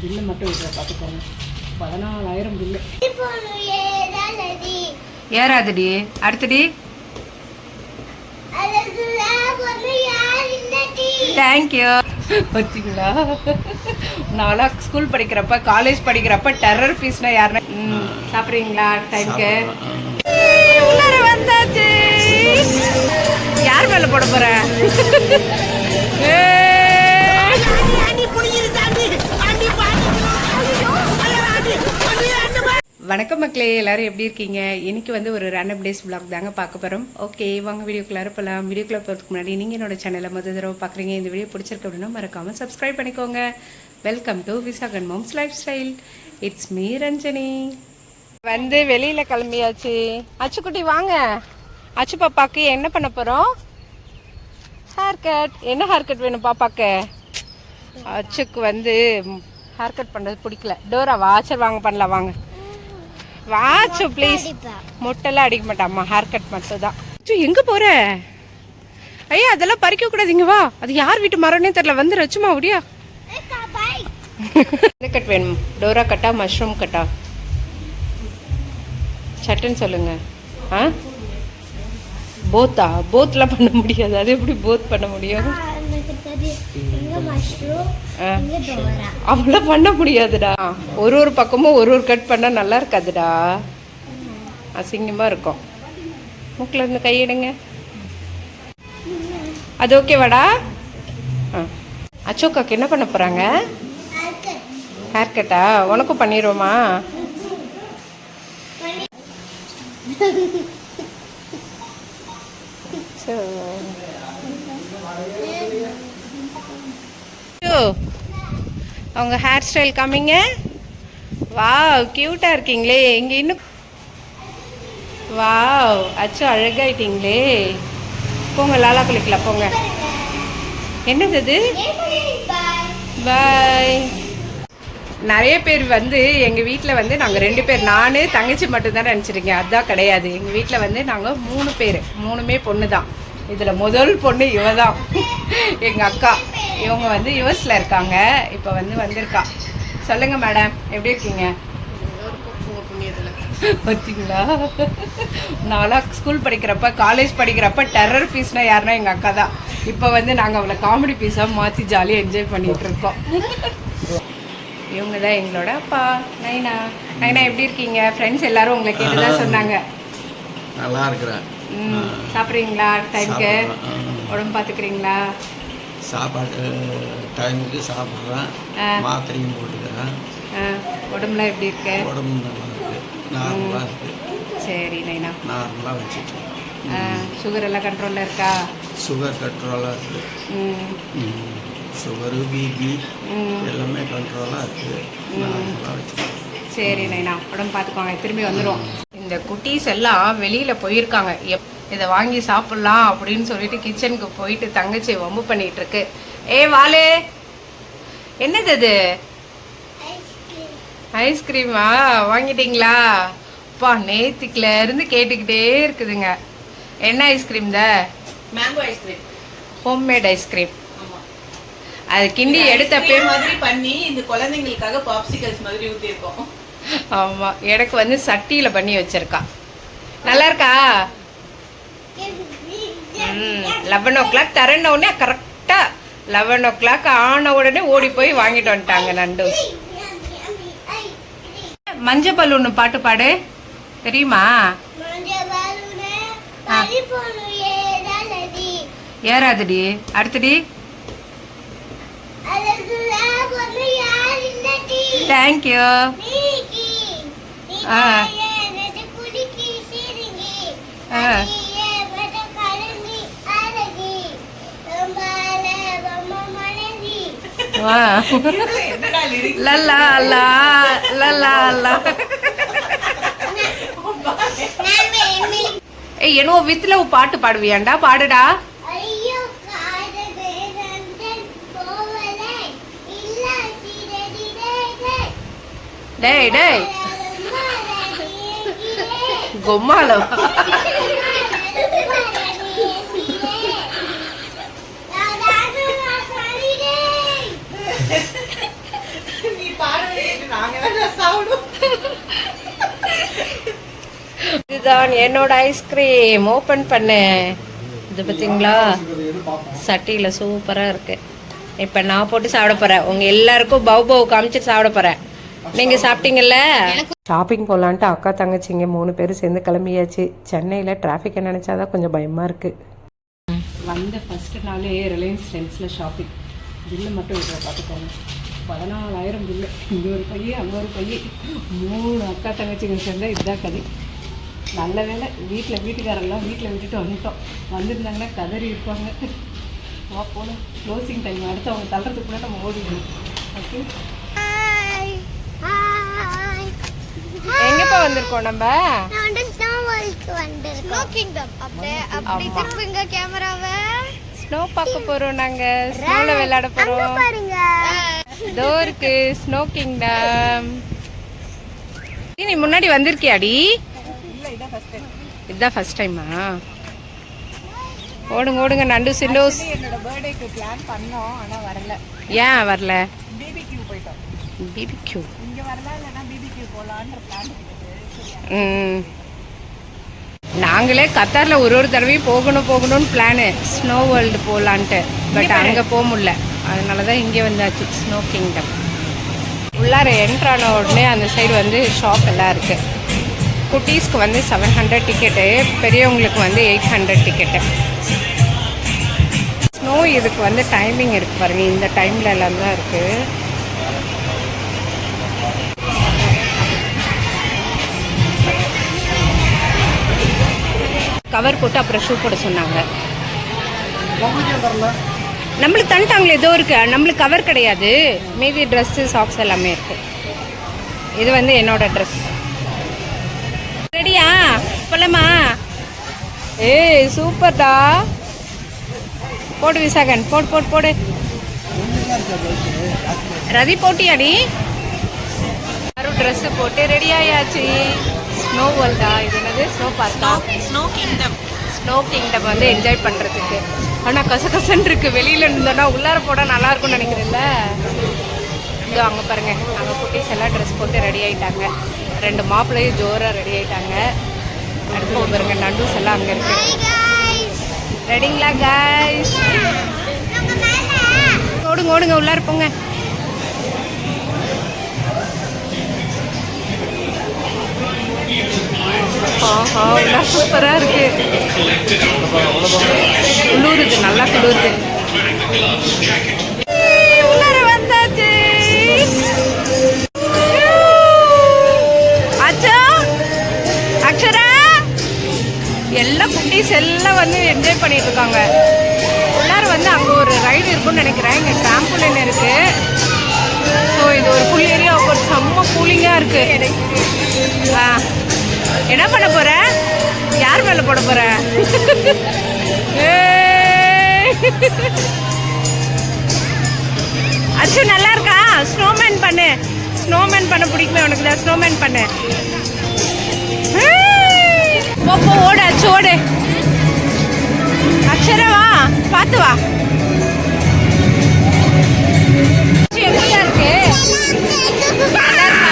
Bill மட்டும் விடுற பார்த்துக்கோங்க. 14,000 பில்லு. ஏறாதுடி. அடுத்தடி. தேங்க்யூ. வச்சிங்களா? நான்லாம் ஸ்கூல் படிக்கிறப்ப காலேஜ் படிக்கிறப்ப டெரர் பீஸ்னா யாருன்னா சாப்பிட்றீங்களா? டைம்க்கு உள்ளார வந்தாச்சு. யார் மேல போட போற? வணக்கம் மக்களே, எல்லாரும் எப்படி இருக்கீங்க? இன்னைக்கு வந்து ஒரு ரேண்டம் டேஸ் vlog தாங்க பார்க்க போகிறோம். ஓகே, வாங்க வீடியோக்குள்ளார போகலாம். வீடியோக்குள்ள போகிறதுக்கு முன்னாடி நீங்கள் என்னோட சேனலை முதல் தடவை பார்க்குறீங்க, இந்த வீடியோ பிடிச்சிருக்கு அப்படின்னா மறக்காமல் சப்ஸ்கிரைப் பண்ணிக்கோங்க. Welcome to Visakan moms life style. It's me Ranjani. வந்து வெளியில் கிளம்பியாச்சு. அச்சுக்குட்டி வாங்க. அச்சு பாப்பாக்கு என்ன பண்ண போகிறோம்? Hair cut. என்ன ஹேர் கட் வேணும் பாப்பாக்கு? அச்சுக்கு வந்து ஹேர் கட் பண்ணுறது பிடிக்கல. டோரா வாச்சர் வாங்க பண்ணலாம் வாங்க. வாச்சு ப்ளீஸ். மொட்டெல்லாம் அடிக்க மாட்டாம்மா, ஹேர் கட் மட்டும் தான். எங்க போற? ஐயா அதெல்லாம் பறிக்க கூடாதீங்க. வா, அது யார் வீட்டு மரம்னே தெரியல. வந்து ரச்சுமா முடியா? எந்த கட் வேணும்? டோரா கட்டா, மஷ்ரூம் கட்டா? சட்டுன்னு சொல்லுங்க. ஆ, போத்தா? போத்லாம் பண்ண முடியாது. அது எப்படி போத் பண்ண முடியும்? அவ்வளோ பண்ண முடியாதுடா. ஒரு பக்கமும் ஒரு கட் பண்ணா நல்லா இருக்காதுடா, அசிங்கமா இருக்கும். மூக்கில் இருந்து கையிடுங்க. அது ஓகேவாடா? அச்சோக்காக்கு என்ன பண்ண போறாங்க? ஹேர் கட்டா? உனக்கும் பண்ணிடுவோமா? அவங்க ஹேர் ஸ்டைல் காமிங்க. வாவ், கியூட்டா இருக்கீங்களே. இங்க இன்னும் வாவ், அச்சோ அழகாயிட்டீங்களே. போங்க லாலா குளிக்கலாம் போங்க. என்னது அது? பாய். நிறைய பேர் வந்து எங்கள் வீட்டில் வந்து நாங்கள் 2 பேர், நான் தங்கச்சி மட்டும்தான் நினச்சிருக்கேன். அதுதான் கிடையாது. எங்கள் வீட்டில் வந்து நாங்கள் 3 பேர், 3மே பொண்ணு தான். இதில் முதல் பொண்ணு இவ தான், எங்கள் அக்கா. இவங்க வந்து யுஎஸில் இருக்காங்க. இப்போ வந்து வந்திருக்கா. சொல்லுங்கள் மேடம், எப்படி இருக்கீங்க? வச்சிங்களா? நான்லாம் ஸ்கூல் படிக்கிறப்ப காலேஜ் படிக்கிறப்ப டெரர் பீஸ்னால் யாருன்னா எங்கள் அக்கா தான். இப்போ வந்து நாங்கள் அவளை காமெடி பீஸாக மாற்றி ஜாலியாக என்ஜாய் பண்ணிகிட்டு இருக்கோம். இவங்க தான் எங்களோட அப்பா. நைனா. நைனா எப்படி இருக்கீங்க? ஃப்ரெண்ட்ஸ் எல்லாரும் உங்களை கேட்டு தான் சொன்னாங்க. நல்லா இருக்கிறேன். சாப்பிட்றீங்களா? டைமுக்கு உடம்பு பார்த்துக்கிறீங்களா? சாப்பாடு டைமுக்கு சாப்பிட்றேன், மாத்திரையும் போட்டுக்கிறேன். உடம்புலாம் எப்படி இருக்கு? உடம்பு நல்லா இருக்கு, நார்மலாக இருக்கு. சரி நைனா, நார்மலாக வச்சுட்டு. சுகர் எல்லாம் கண்ட்ரோலில் இருக்கா? சுகர் கண்ட்ரோலாக இருக்கு. சுகரு, பிபி எல்லாமே கண்ட்ரோலாக இருக்குது. நார்மலாக வச்சுட்டு. சரி நைனா, உடம்பு பார்த்துக்கோங்க. திரும்பி வந்துடும். இந்த குட்டீஸ் எல்லாம் வெளியில் போயிருக்காங்க. இதை வாங்கி சாப்பிட்லாம் அப்படின்னு சொல்லிட்டு கிச்சனுக்கு போயிட்டு தங்கச்சி வம்பு பண்ணிகிட்டு இருக்கு. ஏ வாலே, என்னது அது? ஐஸ்கிரீமா? வாங்கிட்டீங்களா? அப்பா நேத்திக்குல இருந்து கேட்டுக்கிட்டே இருக்குதுங்க. என்ன ice cream? Mango ice cream, homemade ice cream. அது கிண்டி எடுத்தப்பே மாதிரி பண்ணி இந்த குழந்தைங்களுக்காக பாப்சிகல்ஸ் மாதிரி ஊற்றிருக்கோம். ஆமாம், எனக்கு வந்து சட்டியில் பண்ணி வச்சிருக்கா. நல்லா இருக்கா? 11 o'clock தரேன்ன உடனே கரெக்டாக 11 o'clock ஆன உடனே ஓடி போய் வாங்கிட்டு வந்துட்டாங்க நண்டு. மஞ்ச பலூன் பாட்டு பாடு, தெரியுமா? ஏறாதுடி. அடுத்தடி. தேங்க்யூ. லல்லா அல்லா லல்லா அல்லா. ஏய், என்னவோ வித் லவ் பாட்டு பாடுவியாண்டா? பாடுடா. டேய் டேய் கொம்மாளம். நாங்க தான் சாப்பிடுவோம். இதுதான் என்னோட ஐஸ்கிரீம். ஓப்பன் பண்ணேன். இது பார்த்தீங்களா, சட்டியில் சூப்பராக இருக்கு. இப்போ நான் போட்டு சாப்பிட போகிறேன். உங்கள் எல்லாருக்கும் பவு காமிச்சிட்டு சாப்பிட போகிறேன். நீங்கள் சாப்பிட்டீங்கல்ல? ஷாப்பிங் போகலான்ட்டு அக்கா தங்கச்சிங்க 3 பேரும் சேர்ந்து கிளம்பியாச்சு. சென்னையில் டிராஃபிக்கை நினச்சாதான் கொஞ்சம் பயமாக இருக்குது. வந்த ஃபஸ்ட்டு நாளே ரிலையன்ஸ் ட்ரெண்ட்ஸில் ஷாப்பிங். பில்லு மட்டும் இதை பார்த்துக்கோங்க, 14,000 பில்லு. இங்கே ஒரு பையன், அங்கே ஒரு பையன், 3 அக்கா தங்கச்சிங்க சேர்ந்தால் இதுதான் கதை. நல்ல வேலை வீட்டுக்காரெல்லாம் வீட்டில் விட்டுட்டு வந்துட்டோம். வந்திருந்தாங்கன்னா கதறி இருப்பாங்க. போகணும், க்ளோசிங் டைம். அடுத்து அவங்க தள்ளுறதுக்குள்ளே நம்ம ஓடிடணும். ஓகே, எங்கப்பா வந்திருக்கோம் நம்ம? ஸ்னோ பார்க்க போறோம். நாங்க ஸ்னோல விளையாட போறோம். இதோ இருக்கு ஸ்னோ கிங்டம். நீ முன்னாடி வந்திருக்கியாடி? இதுதான் ஃபர்ஸ்ட் டைமா? ஓடுங்க ஓடுங்க நண்டு சிண்டோஸ். என்னோட பர்த்டேக்கு பிளான் பண்ணோம், ஆனா வரல. ஏன் வரல? பிபிக்யூ போயிட்டோம். பிபிக்யூ இங்க வரலாம், இல்லைன்னா பிபிக்யூ போகலான்ற பிளான். நாங்களே கத்தாரில் ஒரு தடவையும் போகணும்னு பிளானு, ஸ்னோ வேர்ல்டு போகலான்ட்டு. பட் அங்கே போக முடியல. அதனால தான் இங்கே வந்தாச்சு, ஸ்னோ கிங்டம். உள்ளார என்ட்ரான உடனே அந்த சைடு வந்து ஷாப் எல்லாம் இருக்குது. குட்டீஸ்க்கு வந்து 700 டிக்கெட்டு, பெரியவங்களுக்கு வந்து 800 டிக்கெட்டு. ஸ்னோ இதுக்கு வந்து டைமிங் இருக்குது பாருங்கள். இந்த டைமில் எல்லாம் தான் இருக்குது. கவர் போட்டு அப்புறம் ஷூ போட சொன்னாங்க. நம்மளுக்கு தந்துட்டாங்களே, ஏதோ இருக்கு. நம்மளுக்கு கவர் கிடையாது. மீதி ட்ரெஸ்ஸு சாக்ஸ் எல்லாமே இருக்கு. இது வந்து என்னோட ட்ரெஸ். ரெடியா போலாமா? ஏய் சூப்பர்டா. போடு விசாகன், போடு. ரதி போட்டியாடி? யாரும் ட்ரெஸ்ஸு போட்டு ரெடி ஆயாச்சு. ஸ்னோ வேர்ல்டா, இது என்னது? ஸ்னோ பார்க்கா? ஸ்னோ கிங்டம் வந்து என்ஜாய் பண்ணுறதுக்கு. ஆனால் கசகசன்னு இருக்குது. வெளியில் இருந்தோன்னா உள்ளார போட நல்லாயிருக்கும்னு நினைக்கிறேன்ல. இதோ அங்கே பாருங்கள், அங்கே குட்டீஸ் எல்லாம் ட்ரெஸ் போட்டு ரெடி ஆகிட்டாங்க. 2 மாப்பிள்ளையும் ஜோராக ரெடி ஆகிட்டாங்க. அடுத்து பாருங்கள், நண்டூஸ் எல்லாம் அங்கே இருக்குது. ரெடிங்களா காய்ஸ்? ஓடுங்க உள்ளார போங்க. ஆஹா, எல்லாம் சூப்பராக இருக்கு. குளிருது, நல்லா குளிருது. உள்ளார வந்தாச்சு. அச்சா, அக்ஷரா, எல்லா குட்டீஸ் எல்லாம் வந்து என்ஜாய் பண்ணிட்டு இருக்காங்க. உள்ளார வந்து அங்கே ஒரு ரைடு இருக்குன்னு நினைக்கிறேன். இங்கே டிராம்புலின் இருக்கு. ஸோ இது ஒரு ஃபுல் ஏரியா, ஒரு செம்ம கூலிங்காக இருக்கு. என்ன பண்ண போற? யார் மேல போட போற? அச்சு நல்லா இருக்கா? ஸ்னோமேன் பண்ணு. ஸ்னோமேன் பண்ண பிடிக்குமே உனக்கு தான். ஸ்னோமேன் பண்ணு. போ ஓடு அச்சு, ஓடு. அக்ஷரா வா, பார்த்து வா. எப்படியா இருக்கு? நல்லா இருக்கா?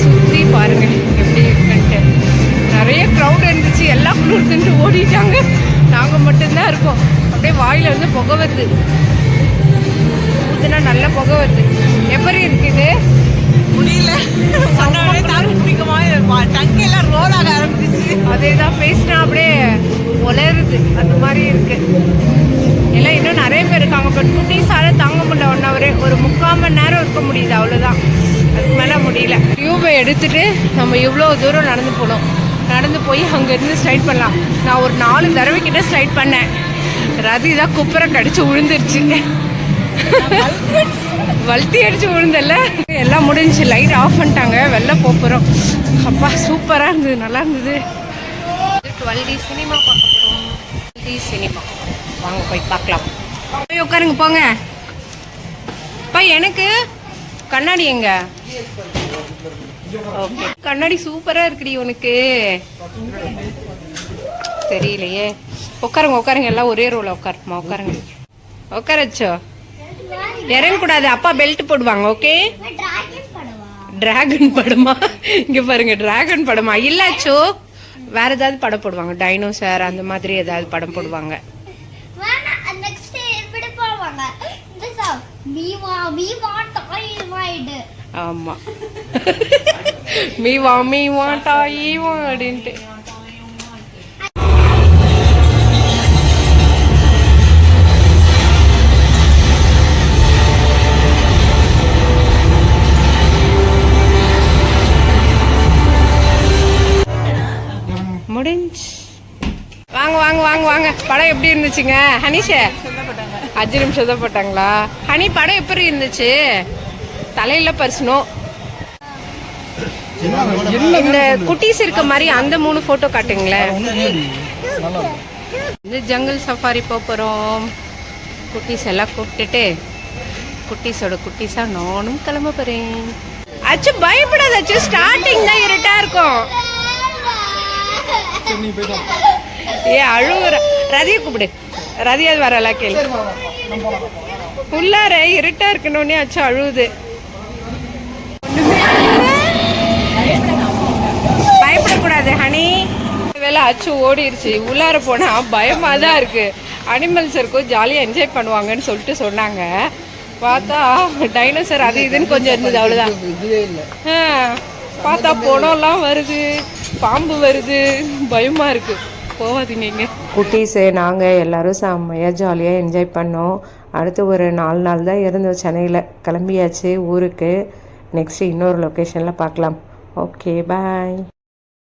சுற்றி பாருங்க எப்படி இருக்குன்ட்டு. நிறைய க்ரௌட் இருந்துச்சு, எல்லாம் குளிர்ந்துட்டு ஓடிட்டாங்க. நாங்கள் மட்டும்தான் இருக்கோம். அப்படியே வாயில வந்து புகை வருது, ஊதுனா நல்ல புகை வருது. எப்படி இருக்குது? முடியல, தாக்கு பிடிக்குமா, டங்கெல்லாம் ரோல் ஆக ஆரம்பிச்சிச்சு. அதே தான் பேசினா அப்படியே உலருது, அந்த மாதிரி இருக்கு. எல்லாம் இன்னும் நிறைய பேர் இருக்காங்க. பட் குட்டீஸால தாங்க முடியல. 1 hour, ஒரு 3/4 மணி நேரம் இருக்க முடியுது, அவ்வளோதான். அதுக்கு மேலே முடியல. டியூபை எடுத்துட்டு நம்ம இவ்வளோ தூரம் நடந்து போனோம். நடந்து போய் அங்கேருந்து ஸ்லைட் பண்ணலாம். நான் ஒரு 4 தடவை கிட்ட ஸ்லைட் பண்ணேன். ரதி தான் குப்பரை கடிச்சு விழுந்துருச்சு. வல்ட்டி அடிச்சு விழுந்தல. எல்லாம் முடிஞ்சு, லைட் ஆஃப் பண்ணிட்டாங்க. வெளில போகிறோம். அப்பா சூப்பராக இருந்தது, நல்லா இருந்தது. 12D சினிமா பார்க்க போகிறோம். 12D சினிமா வாங்க போய் பார்க்கலாம். போய் உட்காருங்க போங்க. அப்பா எனக்கு கண்ணாடி எங்க? ஓகே, கண்ணாடி சூப்பராக இருக்குடி உனக்கு. தெரியலையே. உட்காருங்க உட்காருங்க, எல்லாம் ஒரே ரோல உட்காருமா. உட்காருங்க, உட்காரச்சோ. இறங்கக்கூடாது, அப்பா பெல்ட் போடுவாங்க. ஓகே. டிராகன் படமா? இங்க பாருங்க, டிராகன் படமா இல்லாச்சோ. வேற ஏதாவது படம் போடுவாங்க, டைனோசர் அந்த மாதிரி ஏதாவது படம் போடுவாங்க. ஆமா, மீவா டாயிவா அப்படின்ட்டு. முடிஞ்சு. வாங்க வாங்க வாங்க வாங்க. படம் எப்படி இருந்துச்சுங்க ஹனிஷே? 5 நிமிஷம் தான் போட்டாங்களா? ஹனி படம் எப்படி இருந்துச்சு? தலையில பரிசனும் இந்த குட்டீஸ் இருக்க மாதிரி அந்த 3 போட்டோ காட்டுங்களேன். இந்த ஜங்கல் சஃபாரி போகிறோம். குட்டீஸ் எல்லாம் கூப்பிட்டுட்டு குட்டீஸோட குட்டீஸா நானும் கிளம்ப போறேன். அச்சு பயப்படாத அச்சு, ஸ்டார்டிங் தான் இருட்டா இருக்கும். ஏ அழுவுற. ரதியை கூப்பிடு. ரதியாவது வரல கேள்வி. உள்ளார இருட்டா இருக்கணும்னே அச்சு அழுவுது. பயப்படக்கூடாது ஹனி. வேலை அச்சு ஓடிடுச்சு. உள்ளார போனா பயமா தான் இருக்கு. அனிமல்ஸ் இருக்கும், ஜாலியாக என்ஜாய் பண்ணுவாங்கன்னு சொல்லிட்டு சொன்னாங்க. பார்த்தா டைனோசர் அது இதுன்னு கொஞ்சம் இருந்தது, அவ்வளோதான். பார்த்தா போனோம்லாம் வருது, பாம்பு வருது, பயமா இருக்கு. போகாதீங்க இங்கே. குட்டீஸு நாங்கள் எல்லோரும் செம்மையாக ஜாலியாக என்ஜாய் பண்ணோம். அடுத்து ஒரு 4 நாள் தான் இருந்தோம் சென்னையில். கிளம்பியாச்சு ஊருக்கு. நெக்ஸ்ட்டு இன்னொரு லொக்கேஷனில் பார்க்கலாம். Okay bye.